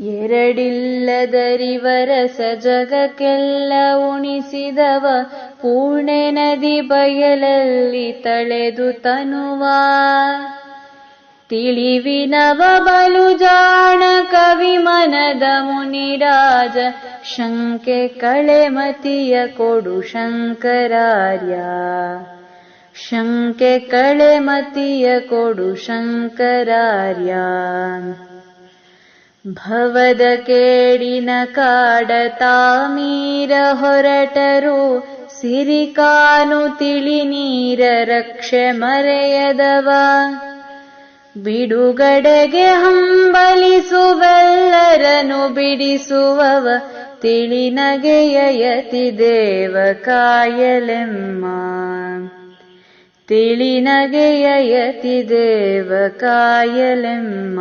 ಎರಡಿಲ್ಲದರಿವರಸ ಜಗಕ್ಕೆಲ್ಲ ಉಣಿಸಿದವ ಪೂರ್ಣೆ ನದಿ ಬಯಲಲ್ಲಿ ತಳೆದು ತನುವ ತಿಳಿವಿನವ ಬಲು ಜಾಣ ಕವಿ ಮನದ ಮುನಿರಾಜ ಶಂಕೆ ಕಳೆ ಮತಿಯ ಕೊಡು ಶಂಕರಾರ್ಯ ಶಂಕೆ ಕಳೆ ಮತಿಯ ಕೊಡು ಶಂಕರಾರ್ಯ ಭವದ ಕೇಡಿನ ಕಾಡ ತಾಮೀರ ಹೊರಟರು ಸಿರಿಕಾನು ತಿಳಿ ನೀರ ರಕ್ಷೆ ಮರೆಯದವ ಬಿಡುಗಡೆಗೆ ಹಂಬಲಿಸುವೆಲ್ಲರನು ಬಿಡಿಸುವವ ತಿಳಿ ನಗೆಯ ಯತಿ ದೇವ ಕಾಯಲೆಮ್ಮ ತಿಳಿ ನಗೆಯ ಯತಿ ದೇವ ಕಾಯಲೆಮ್ಮ.